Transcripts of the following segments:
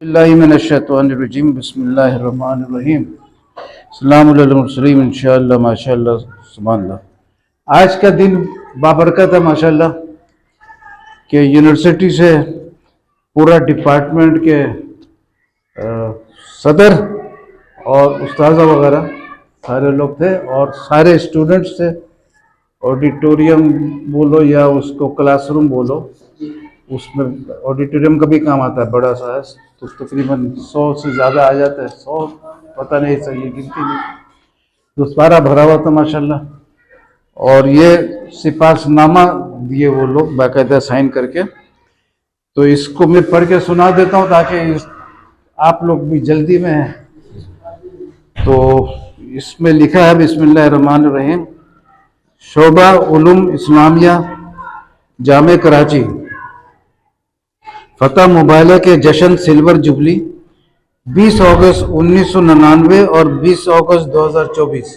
اللہ من الشیطان الرجیم بسم اللہ الرحمن الرحیم السلام علیکم المرسلین انشاءاللہ ماشاءاللہ سبحان اللہ۔ آج کا دن بابرکت ہے ماشاءاللہ کہ یونیورسٹی سے پورا ڈپارٹمنٹ کے صدر اور استاذہ وغیرہ سارے لوگ تھے اور سارے اسٹوڈنٹس تھے۔ آڈیٹوریم بولو یا اس کو کلاس روم بولو، اس میں آڈیٹوریم کا بھی کام آتا ہے، بڑا سا ہے تو تقریباً 100 سے زیادہ آ جاتا ہے، 100 پتہ نہیں صحیح گنتی نہیں، دوسرا بھرا ہوا تھا ماشاءاللہ۔ اور یہ سپاس نامہ دیے وہ لوگ باقاعدہ سائن کر کے، تو اس کو میں پڑھ کے سنا دیتا ہوں تاکہ آپ لوگ بھی جلدی میں ہیں۔ تو اس میں لکھا ہے بسم اللہ الرحمن الرحیم، شعبہ علوم اسلامیہ جامع کراچی فتح مباحلہ کے جشن سلور جبلی 20 اگست 1999 اور 20 اگست 2024۔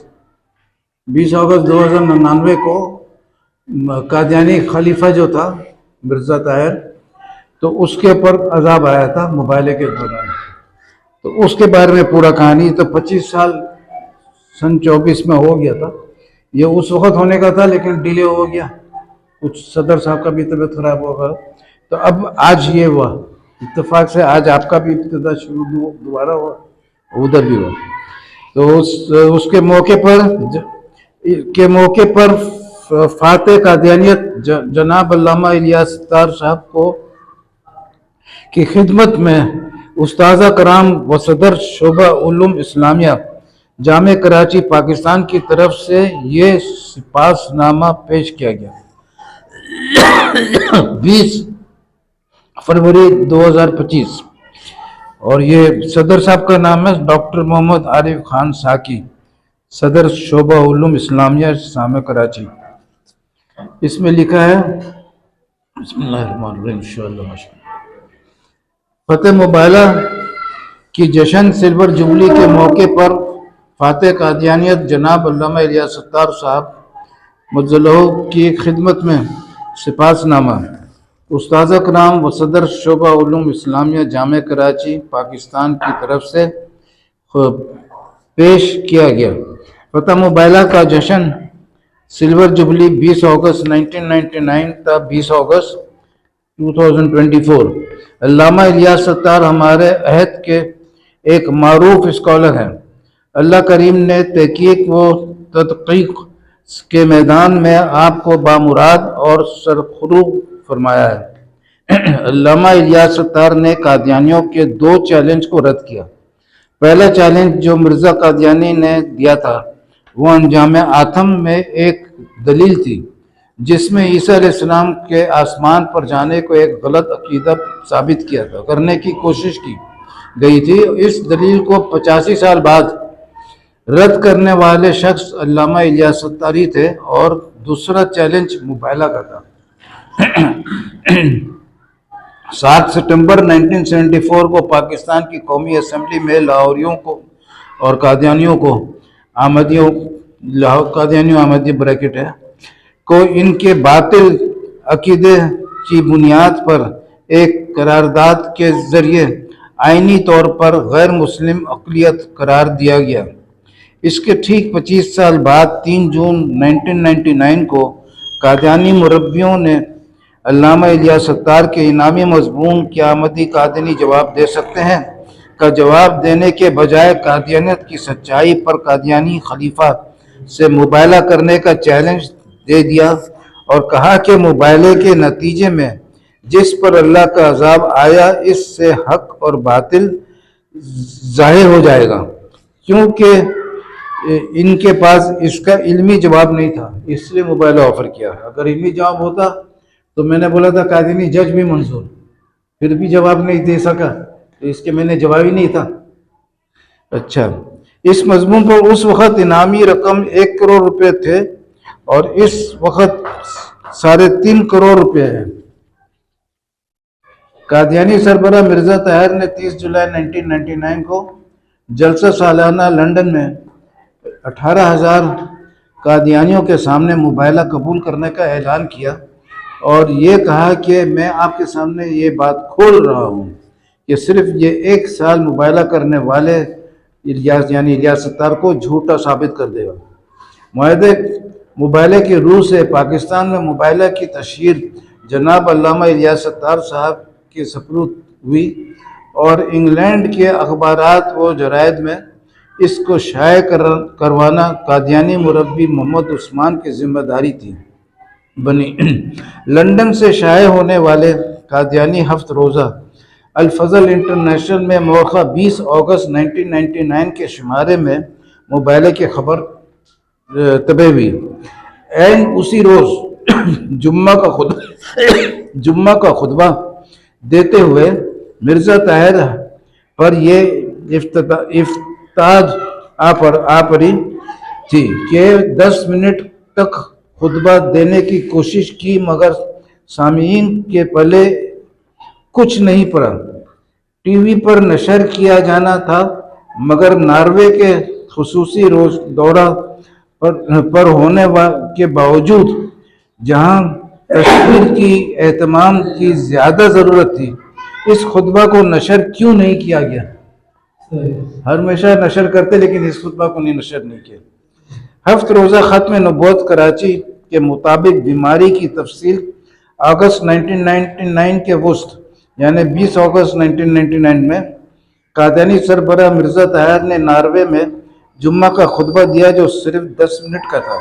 20 اگست 2099 کو قادیانی خلیفہ جو تھا مرزا طاہر، تو اس کے اوپر عذاب آیا تھا مباحلے کے دوران، تو اس کے بارے میں پورا کہانی۔ تو 25 سال سن 24 میں ہو گیا تھا، یہ اس وقت ہونے کا تھا لیکن ڈیلے ہو گیا، کچھ صدر صاحب کا بھی طبیعت خراب ہو گیا، تو اب آج یہ ہوا اتفاق سے، آج آپ کا بھی ابتدا شروع دوبارہ ہوا، ادھر بھی ہوا۔ تو اس کے موقع پر فاتح قادیانیت جناب علامہ الیاس ستار صاحب کو کی خدمت میں استاذہ کرام و صدر شعبہ علوم اسلامیہ جامع کراچی پاکستان کی طرف سے یہ سپاس نامہ پیش کیا گیا۔ 20 فروری 2025، اور یہ صدر صاحب کا نام ہے ڈاکٹر محمد عارف خان ساکی، صدر شعبہ علوم اسلامیہ جامع کراچی۔ اس میں لکھا ہے بسم اللہ الرحمن الرحیم انشاءاللہ فتح مباحلہ کی جشن سلور جبلی کے موقع پر فاتح قادیانیت جناب علامہ الیاس ستار صاحب مجلہ کی خدمت میں سپاس نامہ استاذہ کرام و صدر شعبہ علوم اسلامیہ جامع کراچی پاکستان کی طرف سے پیش کیا گیا۔ فتح مباحلہ کا جشن سلور جبلی 20 اگست 1999 تا 20 اگست 2024۔ علامہ الیاس ستار ہمارے عہد کے ایک معروف اسکالر ہیں۔ اللہ کریم نے تحقیق و تدقیق کے میدان میں آپ کو بامراد اور سرخرو فرمایا ہے۔ علامہ الیاس ستار نے قادیانیوں کے 2 چیلنج کو رد کیا۔ پہلا چیلنج جو مرزا قادیانی نے دیا تھا وہ انجام آتم میں ایک دلیل تھی جس میں عیسیٰ علیہ السلام کے آسمان پر جانے کو ایک غلط عقیدہ ثابت کیا تھا کرنے کی کوشش کی گئی تھی۔ اس دلیل کو 85 سال بعد رد کرنے والے شخص علامہ الیاس ستاری تھے، اور دوسرا چیلنج مباحلہ کا تھا۔ 7 ستمبر 1974 کو پاکستان کی قومی اسمبلی میں لاہوریوں کو اور قادیانیوں کو احمدی بریکٹ ہے کو ان کے باطل عقیدے کی بنیاد پر ایک قرارداد کے ذریعے آئینی طور پر غیر مسلم اقلیت قرار دیا گیا۔ اس کے ٹھیک 25 سال بعد 3 جون 1999 کو قادیانی مربیوں نے علامہ الیاس ستار کے انعامی مضمون کیا احمدی قادیانی جواب دے سکتے ہیں کا جواب دینے کے بجائے قادیانیت کی سچائی پر قادیانی خلیفہ سے مباحلہ کرنے کا چیلنج دے دیا، اور کہا کہ مباحلے کے نتیجے میں جس پر اللہ کا عذاب آیا اس سے حق اور باطل ظاہر ہو جائے گا، کیونکہ ان کے پاس اس کا علمی جواب نہیں تھا، اس لیے مباحلہ آفر کیا۔ اگر علمی جواب ہوتا تو میں نے بولا تھا قادیانی جج بھی منظور، پھر بھی جواب نہیں دے سکا تو اس کے میں نے جواب ہی نہیں تھا۔ اچھا، اس مضمون پر اس وقت انعامی رقم 1 کروڑ روپے تھے اور اس وقت 3.5 کروڑ روپے ہے۔ قادیانی سربراہ مرزا طاہر نے 30 جولائی 1999 کو جلسہ سالانہ لندن میں 18,000 قادیانیوں کے سامنے مباحلہ قبول کرنے کا اعلان کیا، اور یہ کہا کہ میں آپ کے سامنے یہ بات کھول رہا ہوں کہ صرف یہ 1 سال مبالغہ کرنے والے یعنی الیاس ستار کو جھوٹا ثابت کر دے گا۔ معاہدے مبالغہ کی روح سے پاکستان میں مبالغہ کی تشہیر جناب علامہ الیاس ستار صاحب کے سپرد ہوئی اور انگلینڈ کے اخبارات و جرائد میں اس کو شائع کروانا قادیانی مربی محمد عثمان کی ذمہ داری تھی بنی۔ لندن سے شائع ہونے والے قادیانی ہفت روزہ الفضل انٹرنیشنل میں موقع 20 اگست 1999 کے شمارے میں مبالغہ کی خبر طبع ہوئی۔ این اسی روز جمعہ کا خطبہ دیتے ہوئے مرزا طاہر پر یہ افتاد آ پڑی تھی کہ 10 منٹ تک خطبہ دینے کی کوشش کی مگر سامعین کے پلے کچھ نہیں پڑا۔ ٹی وی پر نشر کیا جانا تھا مگر ناروے کے خصوصی دورہ پر ہونے کے باوجود جہاں تشہیر کی اہتمام کی زیادہ ضرورت تھی اس خطبہ کو نشر کیوں نہیں کیا گیا؟ ہمیشہ نشر کرتے لیکن اس خطبہ کو نشر نہیں کیا۔ ہفت روزہ ختم نبوت کراچی کے مطابق بیماری کی تفصیل اگست 1999 کے وسط یعنی 20 اگست 1999 میں قادیانی سربراہ مرزا طاہر نے ناروے میں جمعہ کا خطبہ دیا جو صرف 10 منٹ کا تھا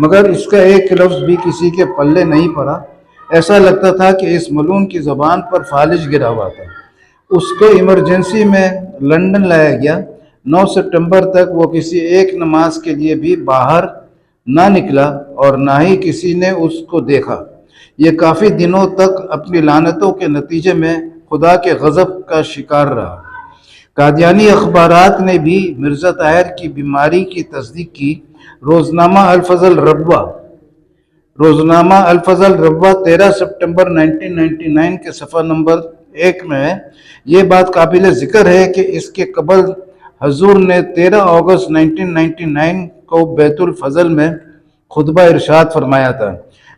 مگر اس کا ایک لفظ بھی کسی کے پلے نہیں پڑا۔ ایسا لگتا تھا کہ اس ملعون کی زبان پر فالج گرا ہوا تھا۔ اس کو ایمرجنسی میں لندن لایا گیا۔ 9 سپٹمبر تک وہ کسی ایک نماز کے لیے بھی باہر نہ نکلا اور نہ ہی کسی نے اس کو دیکھا۔ یہ کافی دنوں تک اپنی لعنتوں کے نتیجے میں خدا کے غضب کا شکار رہا۔ قادیانی اخبارات نے بھی مرزا طاہر کی بیماری کی تصدیق کی۔ روزنامہ الفضل ربوہ 13 سپٹمبر 1999 کے صفحہ نمبر 1 میں یہ بات قابل ذکر ہے کہ اس کے قبل حضور نے 13 اگست 1999 کو بیت الفضل میں خطبہ ارشاد فرمایا تھا۔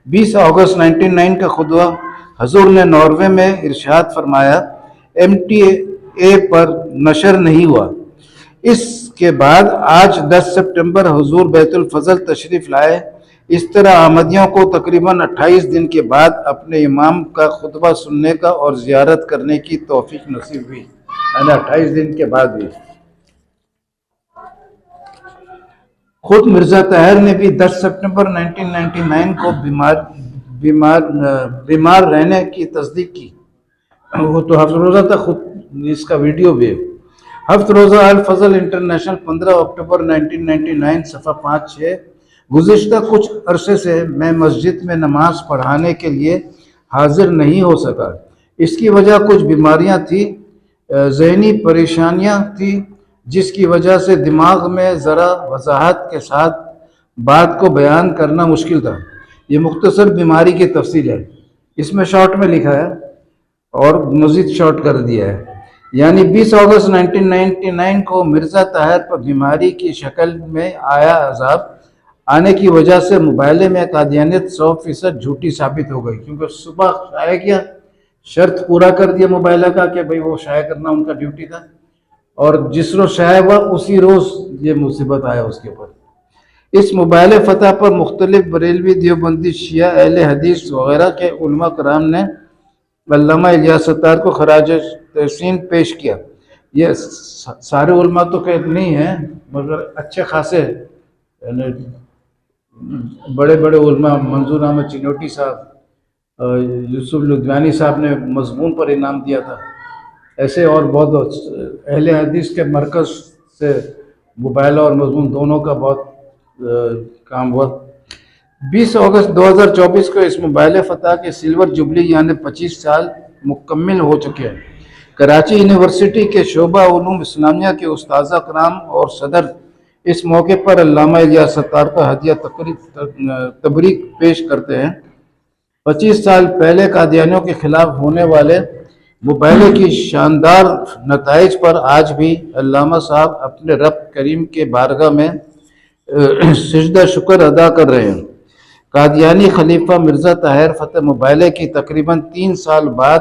20 اگست 1999 کا خطبہ حضور نے ناروے میں ارشاد فرمایا MTA پر نشر نہیں ہوا۔ اس کے بعد آج 10 سپٹمبر حضور بیت الفضل تشریف لائے۔ اس طرح احمدیوں کو تقریباً 28 دن کے بعد اپنے امام کا خطبہ سننے کا اور زیارت کرنے کی توفیق نصیب ہوئی، یعنی 28 دن کے بعد بھی۔ خود مرزا طاہر نے بھی 10 سپٹمبر 1999 کو بیمار رہنے کی تصدیق کی۔ وہ تو ہفت روزہ تھا، خود اس کا ویڈیو بھی۔ ہفت روزہ الفضل انٹرنیشنل 15 اکتوبر 1999 صفحہ 5-6۔ گزشتہ کچھ عرصے سے میں مسجد میں نماز پڑھانے کے لیے حاضر نہیں ہو سکا۔ اس کی وجہ کچھ بیماریاں تھیں، ذہنی پریشانیاں تھیں جس کی وجہ سے دماغ میں ذرا وضاحت کے ساتھ بات کو بیان کرنا مشکل تھا۔ یہ مختصر بیماری کی تفصیل ہے، اس میں شارٹ میں لکھا ہے اور مزید شارٹ کر دیا ہے۔ یعنی 20 اگست 1999 کو مرزا طاہر پر بیماری کی شکل میں آیا عذاب آنے کی وجہ سے مبالغے میں قادیانیت 100% جھوٹی ثابت ہو گئی، کیونکہ صبح شائع کیا، شرط پورا کر دیا مبالغہ کا کہ بھئی وہ شائع کرنا ان کا ڈیوٹی تھا، اور جس روز شائع ہوا اسی روز یہ مصیبت آیا اس کے اوپر۔ اس مبالغہ فتح پر مختلف بریلوی، دیوبندی، شیعہ، اہل حدیث وغیرہ کے علماء کرام نے علامہ الیاس ستار کو خراج تحسین پیش کیا۔ یہ سارے علماء تو کہ نہیں ہیں مگر اچھے خاصے بڑے بڑے علماء، منظور احمد چنوٹی صاحب، یوسف لدھیانوی صاحب نے مضمون پر انعام دیا تھا، ایسے اور بہت اہل حدیث کے مرکز سے مبالغہ اور مضمون دونوں کا بہت کام ہوا۔ 20 اگست 2024 کو اس مبالغہ فتح کے سلور جبلی یعنی 25 سال مکمل ہو چکے ہیں۔ کراچی یونیورسٹی کے شعبہ علوم اسلامیہ کے اساتذہ کرام اور صدر اس موقع پر علامہ الیاس ستار کو ہدیہ تبریک پیش کرتے ہیں۔ 25 سال پہلے قادیانیوں کے خلاف ہونے والے مبالغے کی شاندار نتائج پر آج بھی علامہ صاحب اپنے رب کریم کے بارگاہ میں سجدہ شکر ادا کر رہے ہیں۔ قادیانی خلیفہ مرزا طاہر فتح مبالغے کی تقریباً 3 سال بعد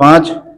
5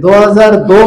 2002